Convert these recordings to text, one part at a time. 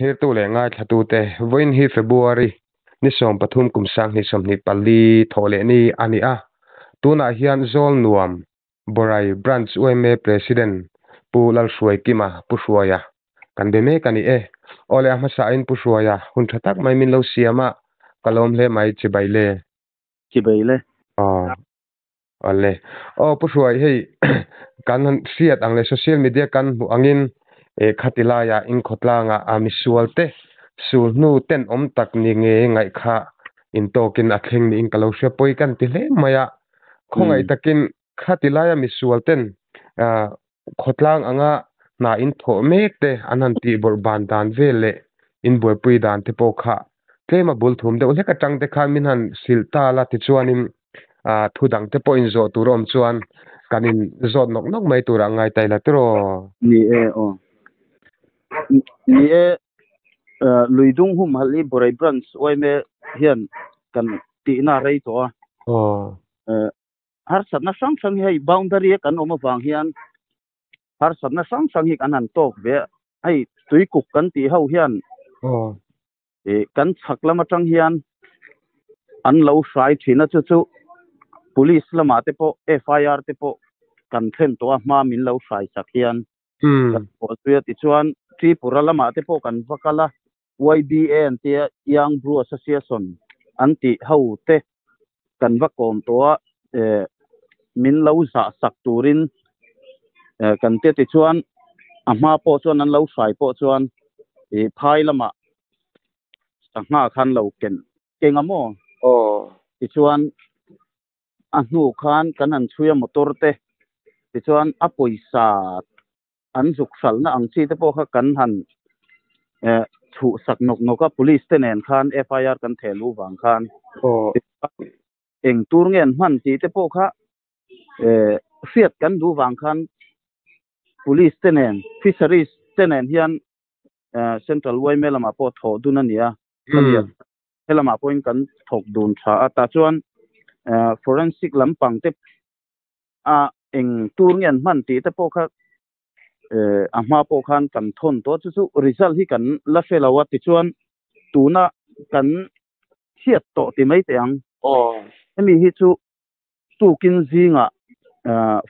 hir tu le ngai thatu te voin hi February ni som pathum kumsang ni som ni pali thole ni ani a tuna hian zol nuam borai branch OMA president pulal suai kima pusuaya kan be me kani e ole ama sa in pusuaya hun thatak mai min lo siama kalom le mai chibaile ole pusuai hei kan siat ang le social media kan hu angin khatilaya in khotlanga amisualte sul nu ten om tak ni nge ngai kha in tokin atheng ni in kalosya poi kan ti hle maya khongai takin khatilaya misual ten khotlang anga na in tho mek te anan ti bor ban dan vele in boi pui dan te po kha tlema bul thum de ole ka tang te kha min han silta la ti chuanin thudang te po in zo turom chuan kanin zot nok mai tura ngai tai la tro ni e luidung hum hali borai branch oime hian kan ti na rei to har satna sang hei boundary kan oma wang hian har satna sang hi kan han tok ve ai tui kuk kan ti ho hian kan chaklama tang hian an lo sai thina chu police lama te po FIR te po kan thlen to ma min lo sai sak hian ko tuya ti chuan Tripura lama te po kan vakala YBN te Young Brew Association anti ho te kan vakom to min lo sa sak turin kan te ti chuan ama po chuan an lo sai po chuan phai lama sangha khan lo kengamo ti chuan a hnu khan kan an chuya motor te ti chuan a poisa an zuk sal na ang chi te po kha kan han thu sak nok ka police te nen khan FIR kan thelu wang khan eng tur ngen man ti te po kha fiat kan du wang khan police te nen fisheries te nen hian central waymel ma po tho dun ania helama point kan thok dun tha ata chuan forensic lampang te eng tur ngen man ti te po kha ama po khan kan thon to chu result hi kan la felawa ti chuan tuna kan hiat to ti mai te ang emi hi chu tu kin zinga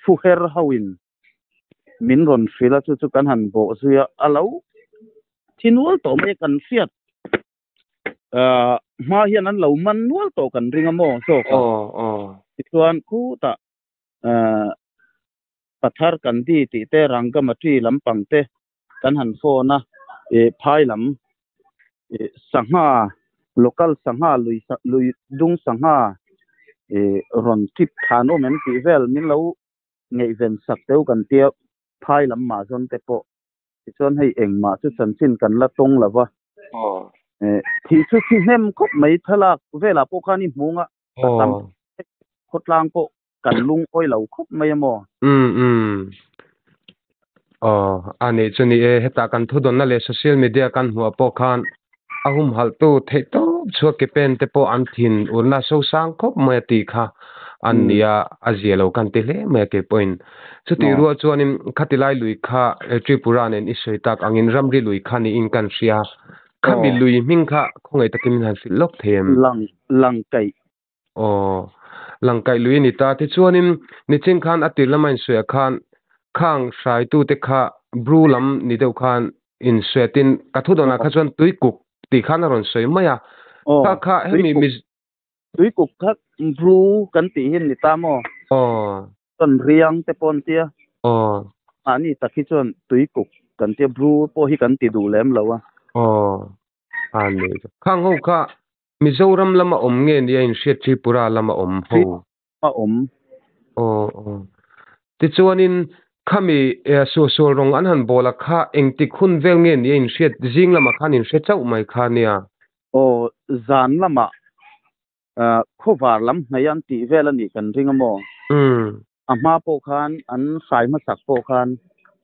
fu her hawin min ron fela chu kan han bo zuya alo thinul to mai kan fiat ma hian an lo man nual to kan ringa mo so ti chuan khu ta pathar kan di ti te rangamati lampang te kan han phone phai lam sangha local sangha lui dung sangha ron tip thano men ti vel min lo ngei ven sak teu kan tia phai lam ma zon te po ti chuan hei eng ma chu chan chin kan la tong lawa thì chút khi hem khóc mấy thà là về là po khani munga tam khot lang po kan lung oi lo khóc mấy mo ani chuni heta kan thudon na le social media kan hua po khan ahum hal tu the to chu ke pen te po an thin urna so sang khop me ti kha ania azielo kan te le me ke point chuti ruwa chuanin khatilai lui kha Tripura nen isoitak angin ramri lui khani in kan sia khami lui ming kha khongai takin han fil lok them langkai lui ni ta ti chuanin ni ching khan atil lamain suya khan khang sai tu te kha bru lam ni deu khan in swetin kathudona kha chuan tui kuk ti khan ron soi maya kha hemi mi tui kuk kha bru kan ti hin ni ta mo ton riang te pon tia ani takhi chuan tui kuk kan tia bru po hi kan ti du lem lawa ani khang ho kha Mizoram lama nge ni in Tripura lama ho ti chuanin khami so rong an han bola kha engti khun vel nge ni in jing lama khan in chau mai kha nia zan lama khovar lam nayan ti vel ani kan ringa mo ama po khan an sai ma sak po khan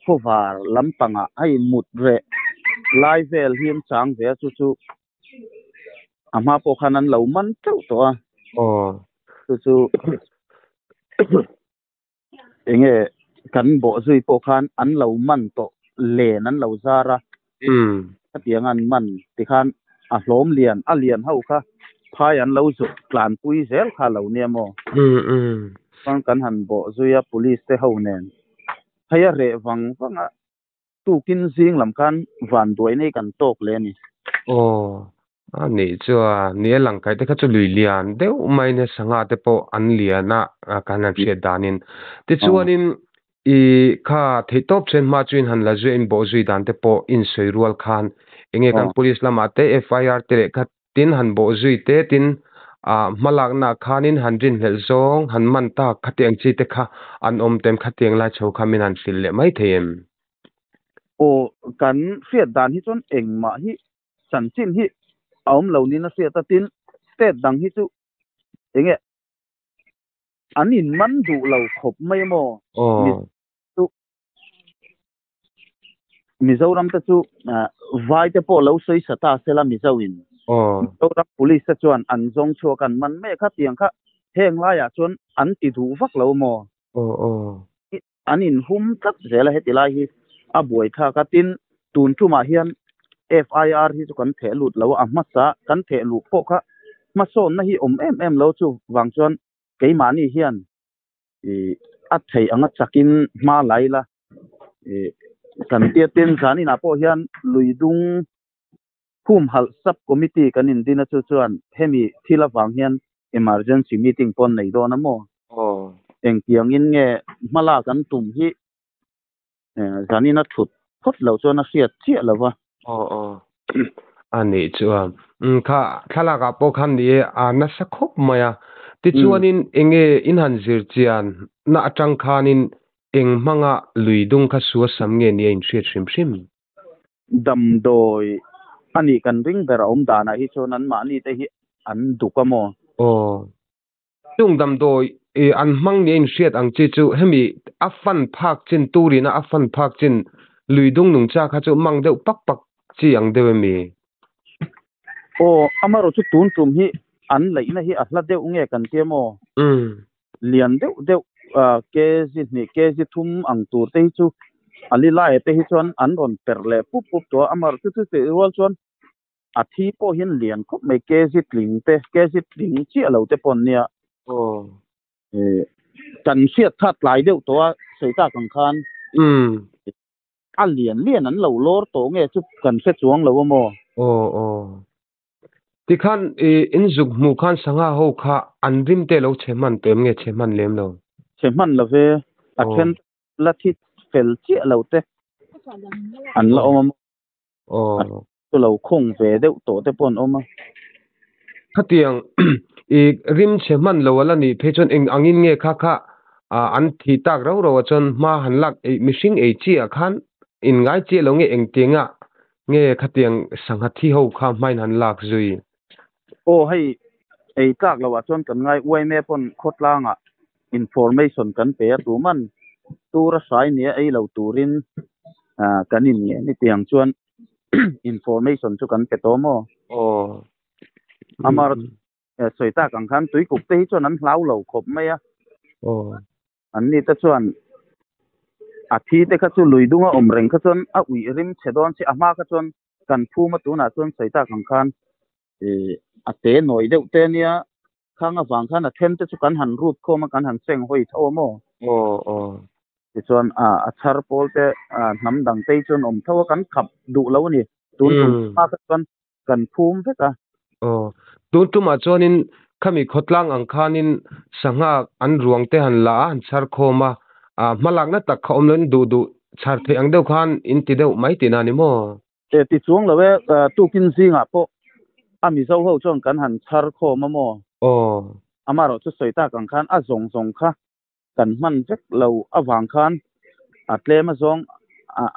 khovar lam panga ai mut re lai vel hiam chang ve chu ama po khan an lo man chau to chu enge kan bo zui po khan an lo man to len an lo zara tiếng ăn mặn thì khan lốm liền hậu kha phai ăn lâu rồi clan pui zel kha lâu nia mo con kan han bo zuya police te hậu nen hay re vang vang tu kin zing lam kan van đuổi này kan tok le ni nị chưa nị lăng cái thế chu lùi liền đều mai nè sang te po an liền na kan an chia danin te chuanin kha thei top chen ma chuin han la zuin bo zui dan te po in soi rual khan enge kan police lama te FIR te kha tin han bo zui te tin malak na khanin han rin hel zong han man ta khatiang chi te kha an om tem khatiang la chho khamin han sil le mai them kan fiat dan hi chon eng ma hi san chin hi aum lo ni na sia ta tin te dang hi chu enge anin man du lo khop mai mo Mizoram ta chu vai te po lo sei sata sela Mizowin Mizoram police ta chuan an zong chua kan man me kha tiang kha heng la ya chuan an ti du vak lo mo anin hum tak zela hetila hi a buai kha ka tin tun chu ma hian FIR hi chu kan the lut lo a ma cha kan the lu po kha ma son na hi em lo chu wang chuan ke ma ni hian a thei anga chakin ma lai la kan tia ten zani na po hian luidung phum hal sub committee kan in dina chu chuan hemi thila wang hian emergency meeting pon nei do na mo eng tiang in nge mala kan tum hi zani na thut phot lo chuan a hriat chia lova ani chuwa kha thala ga po khan ni na sakhop maya ti chuanin enge in han zir chian na atang khanin eng manga luidung kha suwa sam nge ni in hriat hrim dam doi ani kan ring bera dana hi chon an ma ni te hi an dukamo tung dam doi an mang ni in hriat ang chi chu hemi afan phak chin turina afan phak chin luidung nung cha kha chu mang deuh pak pak chi ang deuh mi amaro chu tun tum hi an leina hi ahla deuh nge kan tiamo lian deuh ke zi thum ang tur te chu ali lai te hi chuan an ron perle pup to amar chu te rol chuan a thi po hin lian khop me ke zi tling chi alo te pon nia kan siat that lai deuh to a seita kan khan a lian an lo lor to nge chu kan se chuang lo mo ti khan in zuk mu khan sanga ho kha an rim te lo cheman tem nge cheman lem lo cheman lo ve a then la thi fel chi lo te an lo om to lo khong ve deuh to te pon oma khatiang rim cheman lo ala ni phe chon eng angin nge kha an thi tak ro chon ma han lak mishing chi a khan in ngai chi lo nge eng tinga nge khatiang sangha thi ho kha main han lak zui hei ei tak lo wa chon kan ngai uai me pon khotlanga information kan pe tu man tura sai ne ei lo turin kanin ni tiang chuan information chu kan pe to mo amar soita kan khan tui kup te hi chuan an hlau lo khop mai a an ni ta chuan a thi te kha chu luidunga reng kha chuan a ui rim chedon chi ama kha chuan kan phuma tu na chuan soita kan khan a te noi deuh te nia khanga wang khan a then te chu kan han rut khoma kan han seng hoi tho mo ti chuan a char pol te nam dang te chuan tho kan khap du lo ni tun ma ka chuan kan phum veka tun tuma chuanin khami khotlang ang khanin sanga an ruang te han la an char khoma malak na tak khom len du char the ang deuh khan in ti deuh mai ti na ni mo ti chuang lo we tu kin zinga po ami zo ho chon kan han char khoma mo amaro chu soita kan khan a zong kha kan man vek lo awang khan atle ma zong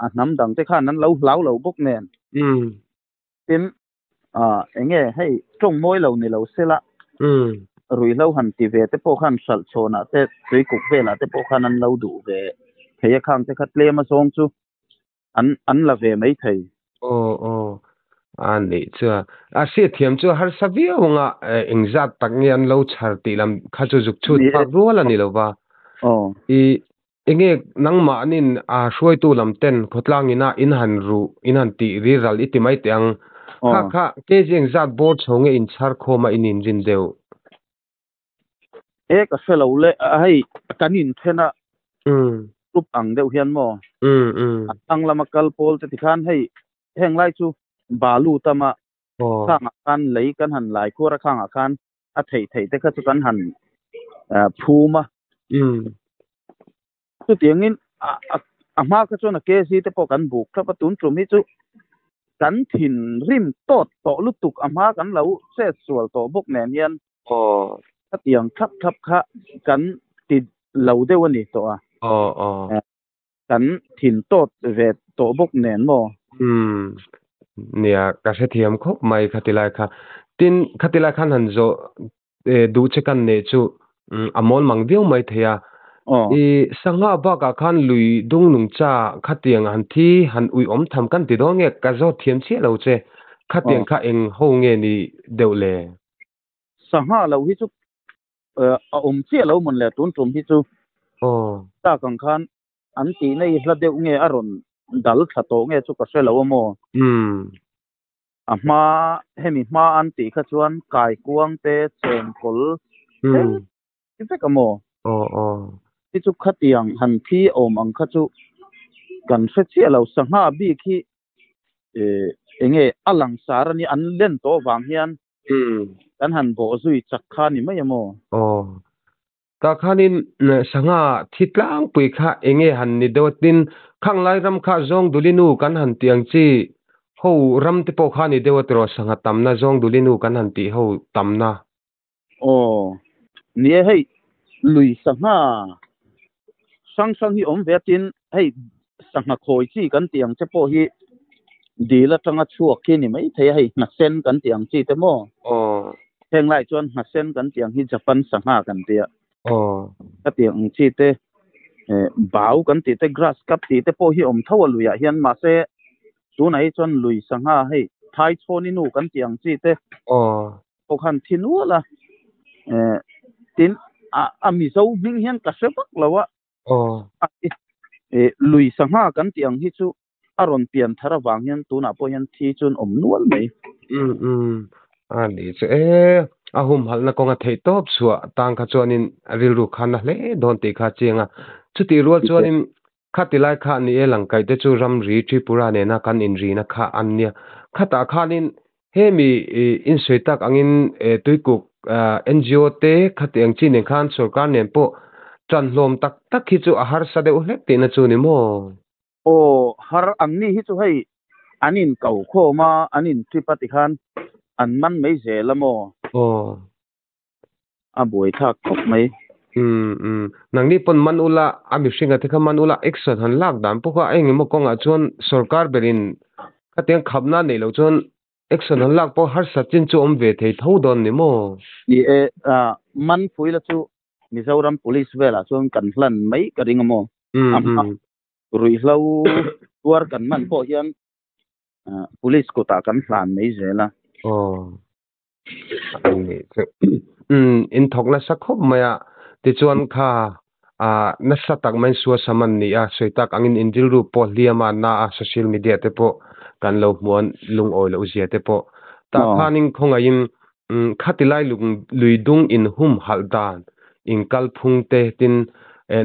a nam dang te khan nan lo hlau lo bok nen tin enge hei trong moi lo ni lo sela rui lo han ti ve te po khan sal chona te tui kuk vela te po khan an lo du ve thei khang te khat le ma zong chu an la ve mai thei ani cha a se thiam chu har savia honga engzat tak nge an lo char ti lam kha chu juk chu thak ro la ni lo ba enge nangma anin a hruai tu lamten khotlangina in han ti ri ral itimai tiang kha ke jeng zat board chonge in char khoma inin rin deu ka felo le hai kanin thena tup ang deuh hian mo ang lama kal pol te tikhan hei heng lai chu balu tama khang kan lei kan han lai khura khang khan a thei thei te kha chu kan han phuma chu tiangin a ma ka chu na ke si te po kan buk thapa tun trum hi chu kan thin rim tot to lutuk a ma kan lo se sual to bok nen hian ka tiang thap thap kha kan ti lo deuh ani to a kan thin tot ve to bok nen mo nia ka se thiam khop mai khatilai kha tin khatilai khan han zo du che kan ne chu amol mang deu mai theya i sanga ba ka khan lui dung nung cha khatiang han thi han ui om tham kan ti do nge ka zo thiam che lo che khatiang kha eng ho nge ni deule sanga lo hi chu a om che lo mon le tun tum hi chu ta kang khan an ti nei hla deuh nge aron dal tha to nge chu ka se lo mo ma hemi ma an ti kha chuan kai kuang te chen kol ti fe ka mo ti chu khatiang han thi om ang kha chu kan se che lo sanga bi khi enge alang sarani an len to wang hian kan han bo zui chak kha ni mai mo ta khanin sanga thitlang pui kha enge han ni dotin khang lai ram kha zong dulinu kan han tiang chi ho ram te po kha ni dewatro sanga tamna zong dulinu kan han ti ho tamna nie hei lui sanga sang hi om vetin hei sanga khoi chi kan tiang che po hi dila tanga chuak ki ni mai thei hei na sen kan tiang chi te mo heng lai chuan na sen kan tiang hi japan sanga kan tia ka tiang chi te bau kan ti te grass cup ti te po hi om thawa luya hian ma se tu nai chuan lui sanga hei thai choni nu kan tiang chi te po khan thinu la tin a mi zo ming hian ka se bak lawa lui sanga kan tiang hi chu aron pian thara wang hian tuna po hian thi chun om nual mai ani che ahum halna konga thei top suwa tang kha chuanin ril ru khan na hle don ti kha chenga chuti rual chuanin khatilai kha ni elang kai te chu ram ri tripura ne na kan in ri na kha anya khata khanin hemi in soitak angin tuikuk NGO te khatiang chi ne khan sarkar ne po tran hlom tak tak hi chu ahar sa de uhlek te na chu ni mo har angni hi chu hei anin kau kho ma anin tripati khan an man mai zela mo a boi thak khop mai nang ni pon man ula ami singa te kha man ula action han lak dam po kha eng mo konga chon sarkar berin khatiang khapna nei lo chon action han lak po har sachin chu om ve thei tho don ni mo ni man phuila chu Mizoram police vela chon kan hlan mai ka ringa mo rui hlau tuar kan man po hian police ko ta kan hlan mai zela in thokna sakhop maya ti chuan kha na satak man suwa saman ni a soitak angin indil ru po liama na social media te po kan lo muan lung oi lo zia te po ta khaning khonga in khatilai luidung in hum haldan in kalphung te tin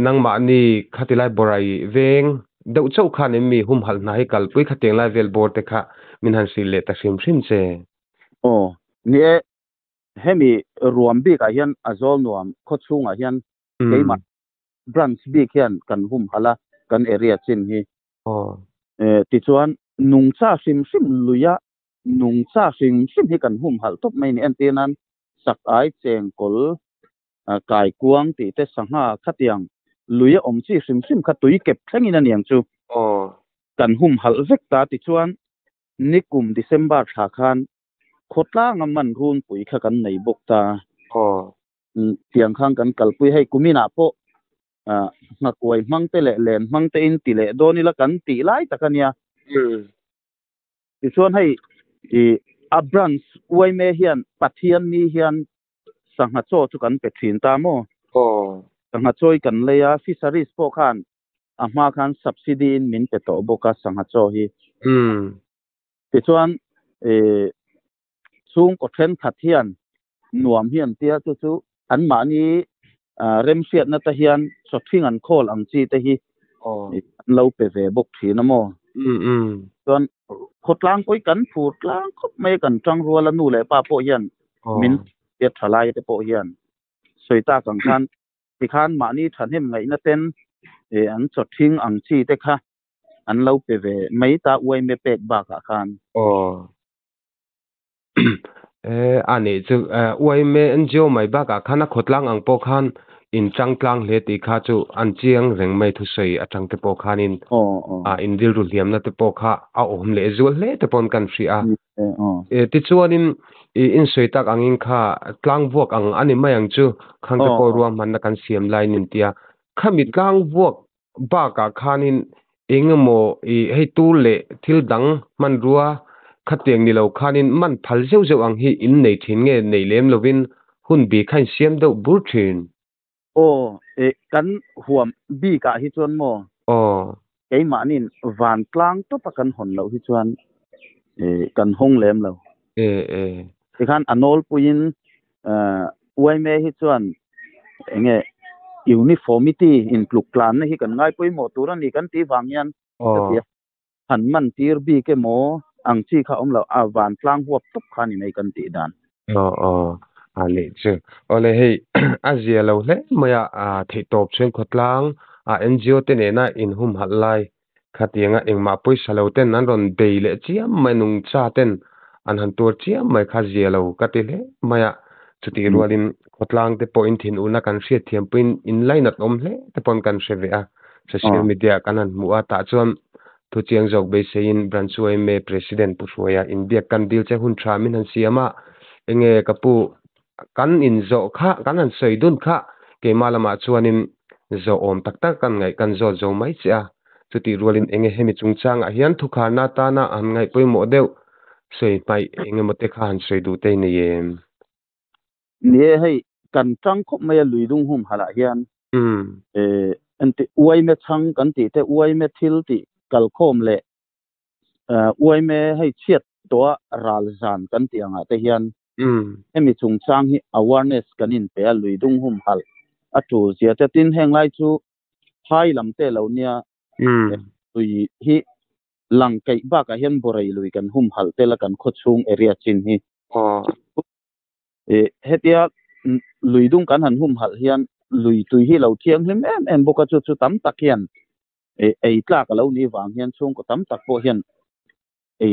nangma ni khatilai borai veng deuh chau khan mi hum hal na hi kalpui khateng lai vel bor te kha min han si le ta sim sim che nie hemi ruam bi ka hian azol nuam kho chunga hian keima branch bi hian kan hum hala kan area chin hi ti chuan nungcha sim sim luya nungcha sim sim hi kan hum hal top mai ni an tinan sak ai cheng kol kai kuang ti te sanga khatiang luya om chi sim sim kha tui kep thlengin an yang chu kan hum hal vek ta ti chuan nikum December tha khan khotla ngaman run pui kha kan nei bok ta tiang khang kan kalpui hei kumina po ngakoi mangte le len mangte in ti le doni la kan ti lai takania ti chuan hei a branch uai me hian pathian ni hian sangha cho chu kan pe thin ta mo sangha choi kan leya fisheries po khan ama khan subsidy in min pe to boka sanga cho hi ti chuan chung ko then khat hian nuam hian tia chu an ma ni rem siat na ta hian so thing an khol ang chi te hi lo pe ve bok thi na mo chuan khotlang koi kan phut lang khop mai kan tang ruala nu le pa po hian min te thalai te po hian soita kang khan ti khan ma ni than hem ngai na ten an so thing ang chi te kha an lo pe ve mai ta uai me pek ba ka khan ani chu uai me NGO mai ba ka khana khotlang ang po khan in changtlang le ti kha chu an chiang reng mai thu sei atang te po khan in in dil ru liam na te po kha a om le zul le te pon kan fri a ti chuan in soitak angin kha tlang vuak ang ani mai ang chu khang te po ruam man na kan siam lai nin tia khami tlang vuak ba ka khan in engemo hei tu le thil dang man ruwa khatiang ni lo khanin man phal zeu zeu ang hi in nei thin nge nei lem lovin hun bi khain siam do bur thin kan huam bi ka hi chuan mo cái mà nín van tlang to pa kan hon lo hi chuan kan hong lem lo thì khan anol puin uai me hi chuan enge uniformity in pluk plan hi kan ngai pui mo tur ani kan ti wang yan han man tir bi ke mo ang chi kha om lo van tlang huap top khani nei kan ti dan ale chu ole hei azia lo le maya thei top chen khotlang NGO te ne na in hum halai khatianga engma poi salo ten nan ron beile chiam manung cha ten an han tur chiam mai kha zia lo katile maya chuti rualin khotlang te point thin una kan hria thiam pin in line at om hle te pon kan hre ve a social media kanan muwa ta chuan thu chiang jok be sein branchuai me president pushwaya india kan dil che hun tha min han siama enge kapu kan in zo kha kan an sei dun kha ke malama chuanin zo om tak tak kan ngai kan zo mai cha chuti rualin enge hemi chungchang a hian thu kha na ta na an ngai poi mo deu sei pai enge mote khan sei du te ne yem ne hei kan tang khop mai lui dung hum hala hian anti uai me chang kan ti te uai me thil ti kal khom le uai me hei chiat to ral zan kan ti anga te hian hemi chungchang hi awareness kanin pe lui dung hum hal atu zia te tin heng lai chu hai lam te lo nia tui hi lang kai ba ka hian borai lui kan hum hal te la kan khot chung area chin hi hetia lui dung kan han hum hal hian lui tui hi lo thiang hlim em boka chu tam tak hian ei tla ka lo ni wang hian chung ko tam tak po hian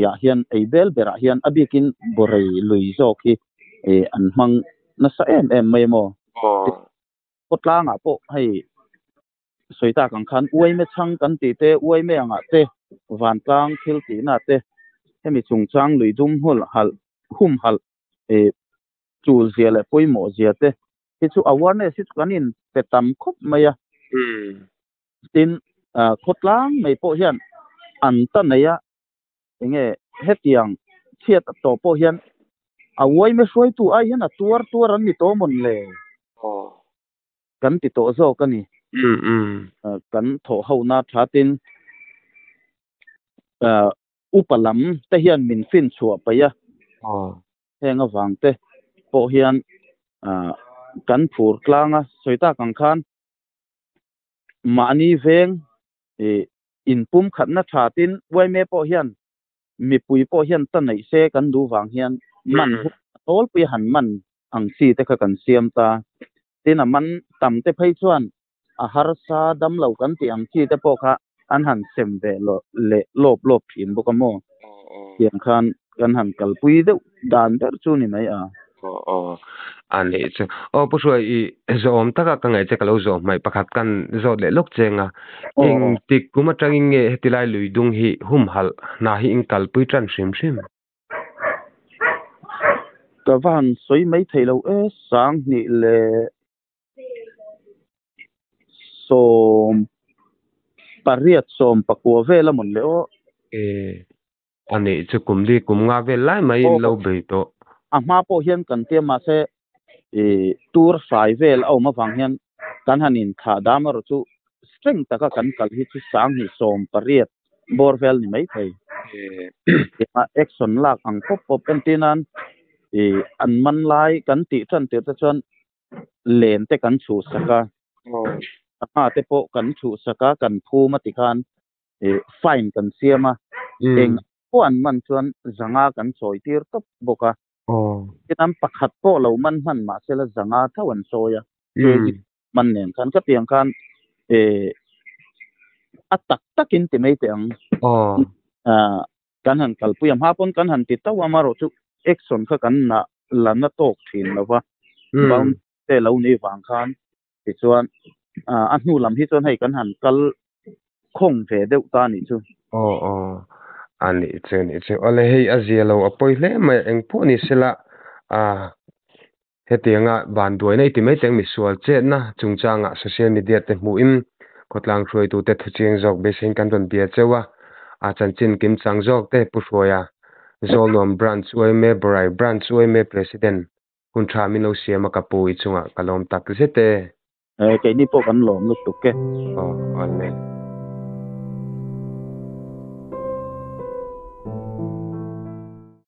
ya hian ei bel bera hian abikin borai lui zo ki an mang na sa em mai mo potlang a po hei soita kang khan uai me chang kan ti te uai me anga te van tlang thil ti na te hemi chungchang lui dum hum hal chul zia le poi mo zia te hi chu awareness hi kanin pe tam khop maya tin khotlang mai po hian an ta neya enge hetiang chiat to po hian awai me soi tu ai hian a tuar an ni to mon le kan ti to zo kani kan tho ho na thatin upalam te hian min fin chua pa ya henga wang te po hian kan phur tlanga soita kang khan mani veng in pum khatna thatin wai me po hian mi pui po hian ta nei se kan du wang hian man tol pi han man ang si te kha kan siam ta tin a man tam te phei chuan a har sa dam lo kan ti ang chi te po kha an han sem ve lo le lop thin bo ka mo tiang khan kan han kal pui de dan der chu ni mai ani chu pushwa I zom taka ka ngai che kalo zo mai pakhat kan zo le lok chenga ing tik kuma tanging nge hetilai lui dung hi hum hal na hi ing kal pui tran shim ka van soi mai thailo sang ni le som pariat som pakwa vela mon le ani chu kumli kum nga ve lai mai lo be to ma po hian kan te ma se tour sai vel au ma wang hian kan hanin tha damar chu streng taka kan kal hi chu sang hi som pariat borvel ni mai thei ma action lak ang pop pop pentinan an man lai kan ti chan te ta chan len te kan chu saka te po kan chu saka kan phu ma ti khan fine kan siama eng po an man chuan zanga kan choi tir top boka kinam pakhat po lo man ma sela zanga thawan soya man nen khan ka tiang khan atak takin ti mai te ang kan han kalpuyam hapon kan han ti tawa maro chu action kha kan na lana tok thin lova baun te lo ni wang khan ti chuan a hnu lam hi chuan hei kan han kal khong ve deuh ta ni chu ani che ole hei azialo apoi hle mai eng phu ni sela hetianga ban duai nei ti mai teng mi sual che na chungchanga social media te mu in khotlang throi tu te thuching jok be sein kan don bia chewa a chanchin kim chang jok te puhroya zolnom branch oi me borai branch oi me president hun tha mi no siama kapu i chunga kalom tak zete ke ni po kan lom lu tuk ke ole